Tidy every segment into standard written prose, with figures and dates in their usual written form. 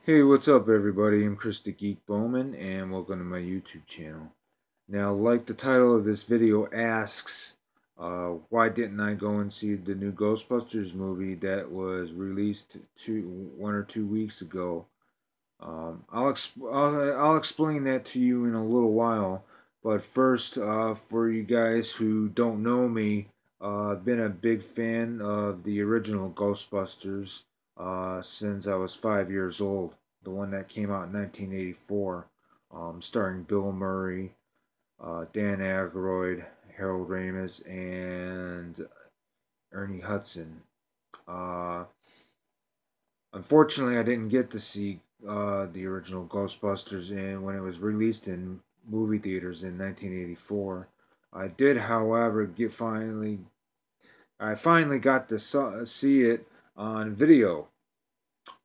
Hey, what's up, everybody? I'm Chris the Geek Bowman, and welcome to my YouTube channel. Now, like the title of this video asks, why didn't I go and see the new Ghostbusters movie that was released 1 or 2 weeks ago? I'll explain that to you in a little while. But first, for you guys who don't know me, I've been a big fan of the original Ghostbusters since I was 5 years old. The one that came out in 1984, starring Bill Murray, Dan Aykroyd, Harold Ramis, and Ernie Hudson. Uh, Unfortunately, I didn't get to see the original Ghostbusters when it was released in movie theaters in 1984. I did, however, I finally got to see it on video.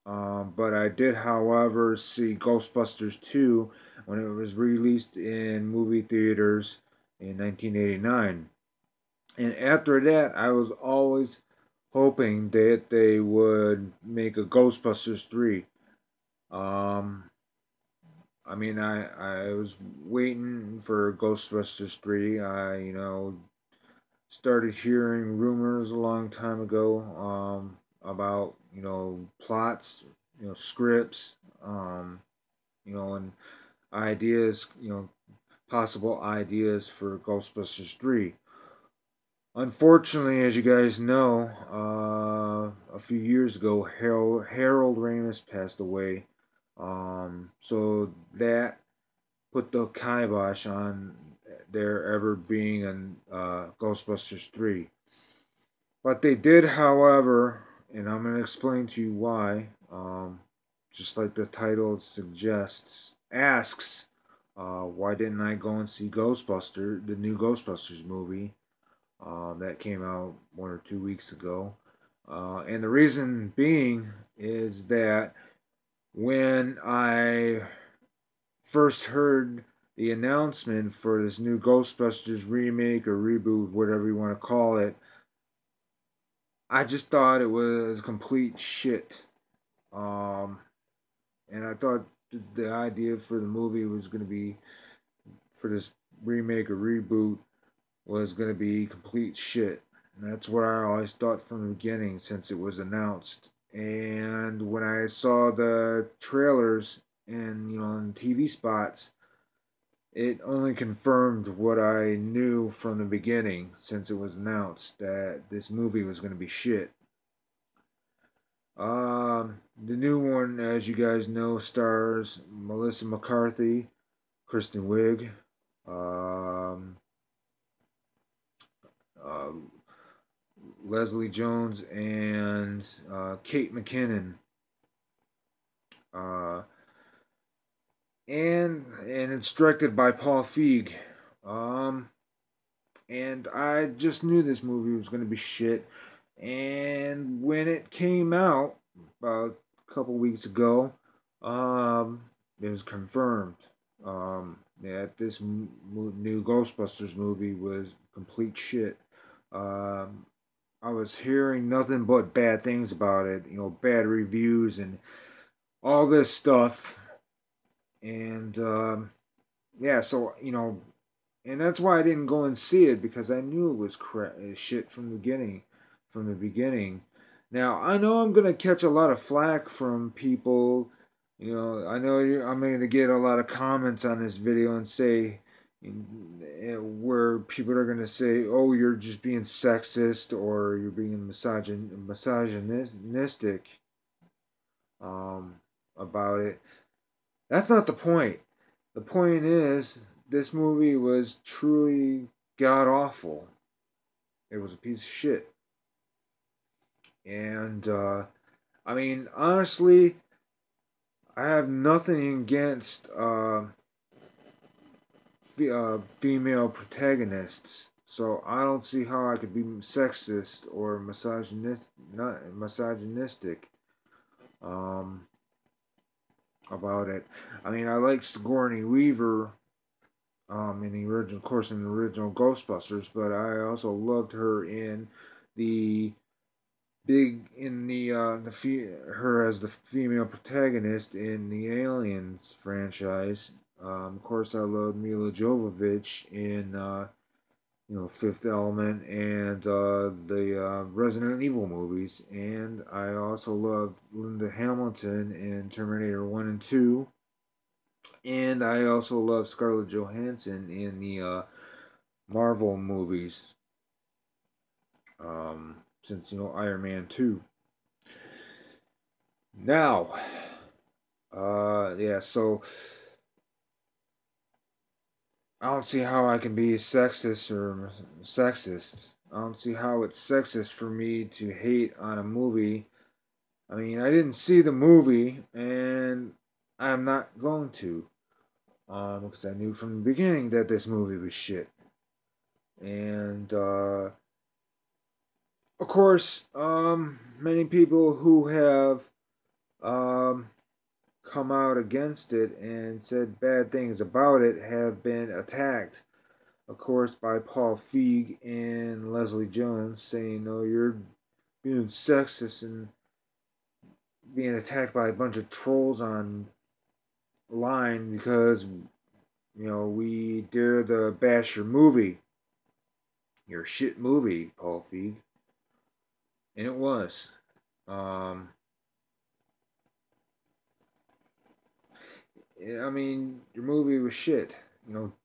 But I did, however, see Ghostbusters 2 when it was released in movie theaters in 1989. And after that, I was always hoping that they would make a Ghostbusters 3. Um, I was waiting for Ghostbusters 3. I started hearing rumors a long time ago about, plots, scripts, and ideas, possible ideas for Ghostbusters 3. Unfortunately, as you guys know, a few years ago, Harold Ramis passed away. So that put the kibosh on there ever being a Ghostbusters 3. But they did, however, and I'm going to explain to you why, just like the title suggests, asks, why didn't I go and see the new Ghostbusters movie? That came out 1 or 2 weeks ago. And the reason being is that when I first heard the announcement for this new Ghostbusters remake or reboot, whatever you want to call it, I just thought it was complete shit. Um, and I thought the idea for the movie was going to be, for this remake or reboot, was going to be complete shit. And that's what I always thought from the beginning since it was announced. And when I saw the trailers and, and TV spots, it only confirmed what I knew from the beginning since it was announced that this movie was going to be shit. The new one, as you guys know, stars Melissa McCarthy, Kristen Wiig, um, uh, Leslie Jones, and Kate McKinnon. Uh, and it's directed by Paul Feig. Um, and I just knew this movie was going to be shit. And when it came out about a couple weeks ago, it was confirmed that this new Ghostbusters movie was complete shit. Um, I was hearing nothing but bad things about it, bad reviews and all this stuff. And yeah, so and that's why I didn't go and see it because I knew it was shit from the beginning. From the beginning. Now I know I'm gonna catch a lot of flack from people. I know I'm gonna get a lot of comments on this video and say, where people are gonna say, "Oh, you're just being sexist or you're being misogynistic um, about it." That's not the point. The point is, this movie was truly god awful. It was a piece of shit. And, honestly, I have nothing against female protagonists. So I don't see how I could be sexist or misogynistic um, about it. I like Sigourney Weaver in the original, of course, in the original Ghostbusters, but I also loved her in the big in her as the female protagonist in the Aliens franchise. Of course, I love Mila Jovovich in Fifth Element and the Resident Evil movies, and I also love Linda Hamilton in Terminator 1 and 2, and I also love Scarlett Johansson in the Marvel movies. Since Iron Man 2. Now, yeah, so I don't see how I can be sexist or sexist. I don't see how it's sexist for me to hate on a movie. I mean, I didn't see the movie, and I'm not going to, because I knew from the beginning that this movie was shit. And of course, many people who have um, come out against it and said bad things about it have been attacked, of course, by Paul Feig and Leslie Jones, saying, "No, you're being sexist and being attacked by a bunch of trolls online because we dare to bash your movie, your shit movie, Paul Feig," and it was. Um, I mean, your movie was shit.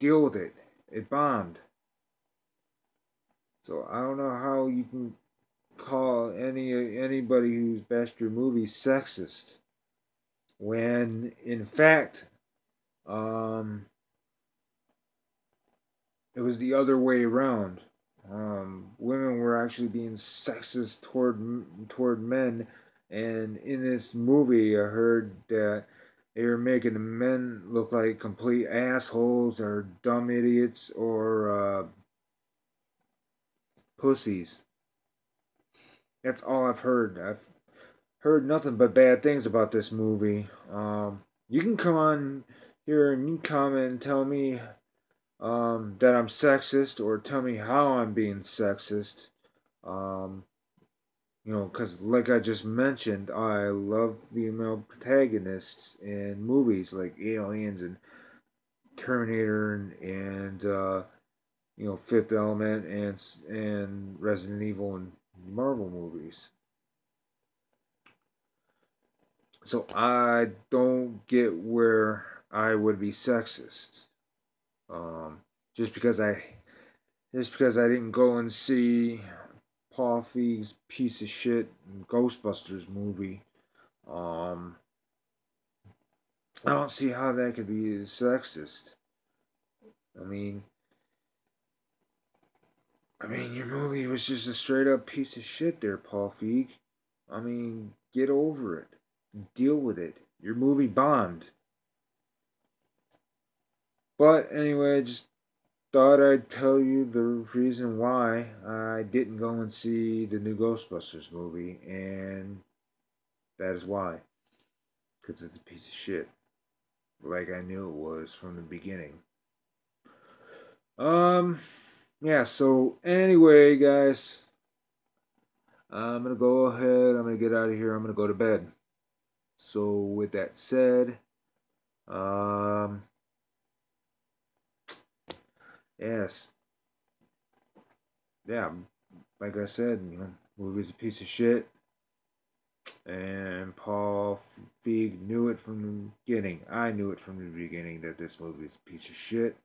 Deal with it. It bombed. So I don't know how you can call anybody who's bashed your movie sexist when, in fact, um, it was the other way around. Women were actually being sexist toward men, and in this movie, I heard that they were making the men look like complete assholes or dumb idiots or pussies. That's all I've heard. I've heard nothing but bad things about this movie. You can come on here and you can comment and tell me that I'm sexist or tell me how I'm being sexist. Um, because like I just mentioned, I love female protagonists in movies like Aliens and Terminator and Fifth Element and Resident Evil and Marvel movies. So I don't get where I would be sexist. Um, just because I didn't go and see Paul Feig's piece of shit Ghostbusters movie. Um, I don't see how that could be sexist. I mean, your movie was just a straight up piece of shit there, Paul Feig. I mean, get over it. Deal with it. Your movie bombed. But anyway, I just thought I'd tell you the reason why I didn't go and see the new Ghostbusters movie, and that is why. Because it's a piece of shit. Like I knew it was from the beginning. Um, yeah, so anyway, guys, I'm gonna go ahead, I'm gonna get out of here, I'm gonna go to bed. So, with that said, um, yes, yeah, like I said, movie's a piece of shit. And Paul Feig knew it from the beginning. I knew it from the beginning that this movie is a piece of shit.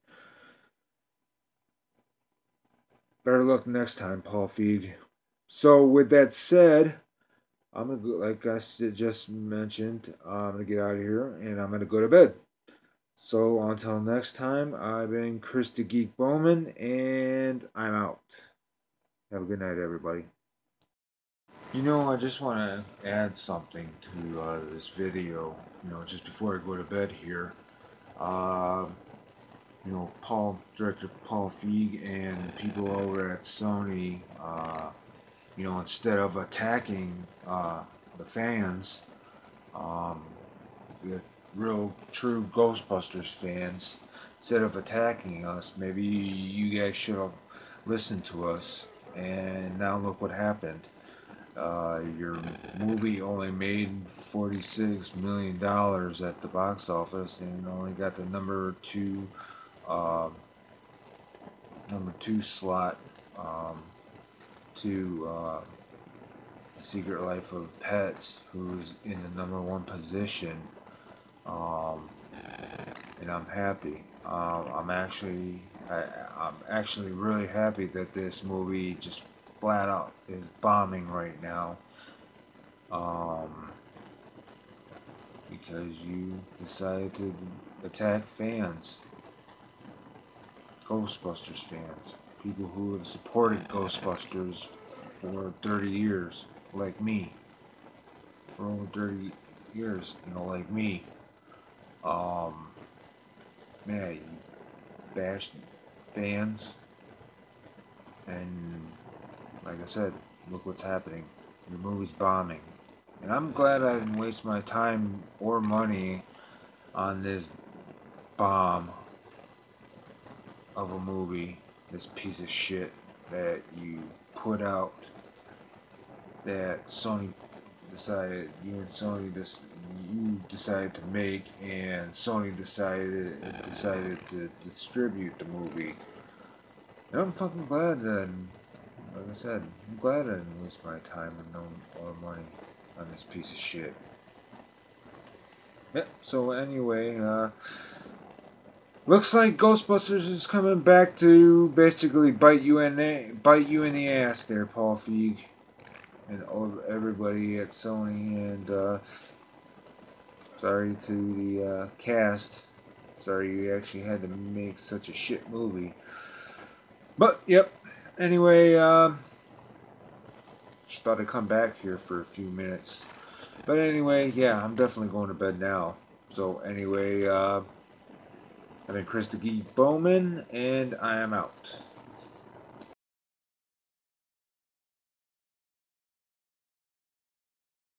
Better luck next time, Paul Feig. So, with that said, I'm gonna go, like I just mentioned, I'm gonna get out of here and I'm gonna go to bed. So, until next time, I've been Chris the Geek Bowman, and I'm out. Have a good night, everybody. I just want to add something to this video. Just before I go to bed here. Uh, Director Paul Feig and people over at Sony, instead of attacking the fans, the real true Ghostbusters fans, instead of attacking us, maybe you guys should have listened to us. And now look what happened. your movie only made $46 million at the box office and only got the uh, number two slot to The Secret Life of Pets, who's in the number one position. Um, and I'm happy. I'm actually really happy that this movie just flat out is bombing right now. Um, because you decided to attack fans, Ghostbusters fans, people who have supported Ghostbusters for 30 years, like me, for over 30 years, like me. Um, Man, you bashed fans, and like I said, look what's happening. Your movie's bombing. And I'm glad I didn't waste my time or money on this bomb of a movie, this piece of shit that you put out, that you decided to make, and Sony decided to distribute the movie. And I'm fucking glad that, like I said, I'm glad I didn't waste my time and no or money on this piece of shit. Yep. So anyway, looks like Ghostbusters is coming back to basically bite you in the ass, there, Paul Feig, and everybody at Sony. And sorry to the cast. Sorry you actually had to make such a shit movie. But yep. Anyway, just thought I'd come back here for a few minutes. But anyway, yeah, I'm definitely going to bed now. So anyway, I've been Chris the Geek Bowman, and I am out.